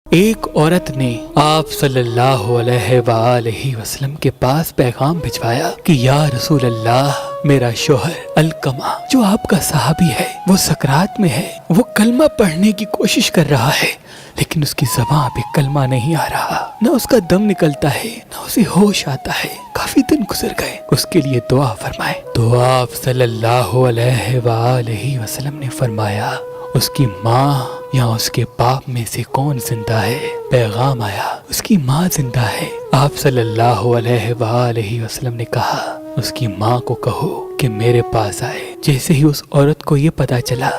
ایک عورت نے آپ صلی اللہ علیہ وآلہ وسلم کے پاس پیغام بھجوایا کہ یا رسول اللہ، میرا شوہر القمہ جو آپ کا صحابی ہے وہ سکرات میں ہے، وہ کلمہ پڑھنے کی کوشش کر رہا ہے لیکن اس کی زبان پہ کلمہ نہیں آ رہا، نہ اس کا دم نکلتا ہے نہ اسے ہوش آتا ہے، کافی دن گزر گئے، اس کے لیے دعا فرمائے۔ تو آپ صلی اللہ علیہ وآلہ وسلم نے فرمایا اس کی ماں یا اس کے باپ میں سے کون زندہ ہے؟ پیغام آیا اس کی ماں زندہ ہے۔ آپ صلی اللہ علیہ وآلہ وسلم نے کہا اس کی ماں کو کہو کہ میرے پاس آئے۔ جیسے ہی اس عورت کو یہ پتا چلا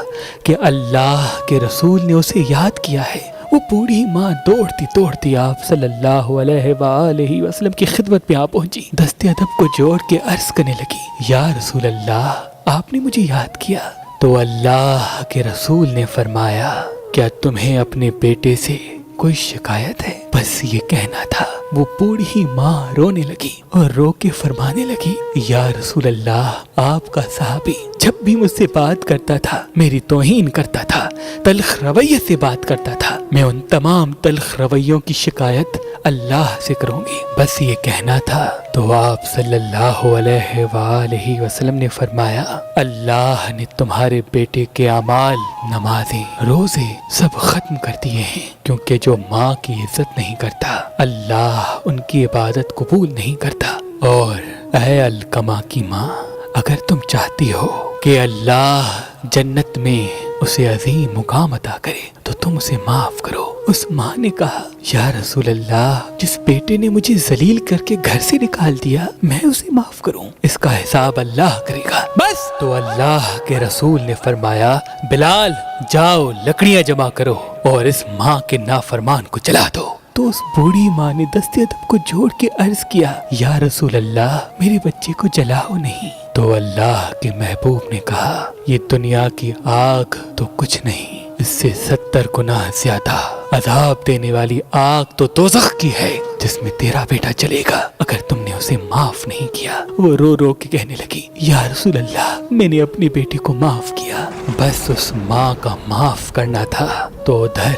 کہ اللہ کے رسول نے اسے یاد کیا ہے، وہ بوڑھی ماں دوڑتی آپ صلی اللہ علیہ وآلہ وسلم کی خدمت میں آ پہنچی، دست ادب کو جوڑ کے عرض کرنے لگی، یا رسول اللہ، آپ نے مجھے یاد کیا؟ تو اللہ کے رسول نے فرمایا، کیا تمہیں اپنے بیٹے سے کوئی شکایت ہے؟ بس یہ کہنا تھا۔ وہ بوڑھی ماں رونے لگی اور رو کے فرمانے لگی، یا رسول اللہ، آپ کا صحابی جب بھی مجھ سے بات کرتا تھا میری توہین کرتا تھا، تلخ رویے سے بات کرتا تھا، میں ان تمام تلخ رویوں کی شکایت اللہ سے کروں گی، بس یہ کہنا تھا۔ تو آپ صلی اللہ علیہ وآلہ وسلم نے فرمایا، اللہ نے تمہارے بیٹے کے اعمال، نمازیں، روزے سب ختم کر دیے ہیں، کیونکہ جو ماں کی عزت نہیں کرتا اللہ ان کی عبادت قبول نہیں کرتا۔ اور اے القمہ کی ماں، اگر تم چاہتی ہو کہ اللہ جنت میں اسے عظیم مقام عطا کرے تو تم اسے معاف کرو۔ اس ماں نے کہا، یا رسول اللہ، جس بیٹے نے مجھے ذلیل کر کے گھر سے نکال دیا میں اسے معاف کروں؟ اس کا حساب اللہ کرے گا۔ بس تو اللہ کے رسول نے فرمایا، بلال جاؤ لکڑیاں جمع کرو اور اس ماں کے نافرمان کو جلا دو۔ تو اس بوڑھی ماں نے دست ادب کو جوڑ کے عرض کیا، یا رسول اللہ، میرے بچے کو جلاؤ نہیں۔ تو اللہ کے محبوب نے کہا، یہ دنیا کی آگ تو کچھ نہیں، اس سے 70 گنا زیادہ عذاب دینے والی آگ تو دوزخ کی ہے جس میں تیرا بیٹا چلے گا اگر تم نے اسے معاف نہیں کیا۔ وہ رو رو کے کہنے لگی، یا رسول اللہ، میں نے اپنے بیٹے کو معاف کیا۔ بس اس ماں کا معاف کرنا تھا تو ادھر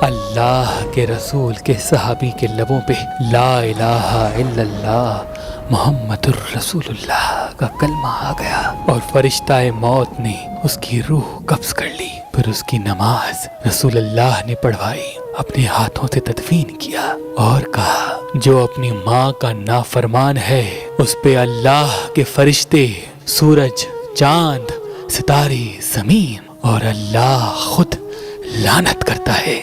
اللہ کے رسول کے صحابی کے لبوں پہ لا الہ الا اللہ محمد الرسول اللہ کا کلمہ آ گیا اور فرشتہ موت نے اس کی روح قبض کر لی۔ پھر اس کی نماز رسول اللہ نے پڑھوائی، اپنے ہاتھوں سے تدفین کیا اور کہا، جو اپنی ماں کا نافرمان ہے اس پہ اللہ کے فرشتے، سورج، چاند، ستارے، زمین اور اللہ خود لعنت کرتا ہے۔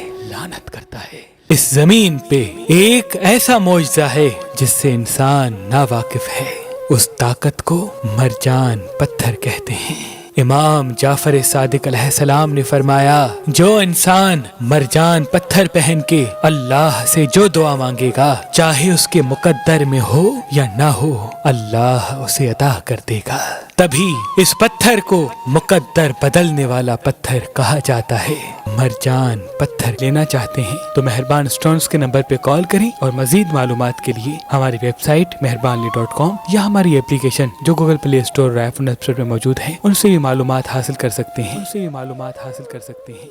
اس زمین پہ ایک ایسا معجزہ ہے جس سے انسان ناواقف ہے، اس طاقت کو مرجان پتھر کہتے ہیں۔ امام جعفر صادق علیہ السلام نے فرمایا، جو انسان مرجان پتھر پہن کے اللہ سے جو دعا مانگے گا، چاہے اس کے مقدر میں ہو یا نہ ہو، اللہ اسے عطا کر دے گا۔ تبھی اس پتھر کو مقدر بدلنے والا پتھر کہا جاتا ہے۔ مرجان پتھر لینا چاہتے ہیں تو مہربان اسٹونز کے نمبر پہ کال کریں، اور مزید معلومات کے لیے ہماری ویب سائٹ مہربانلی.com یا ہماری اپلیکیشن جو گوگل پلے اسٹور اور آئی فون ایپ اسٹور میں موجود ہے ان سے بھی معلومات حاصل کر سکتے ہیں۔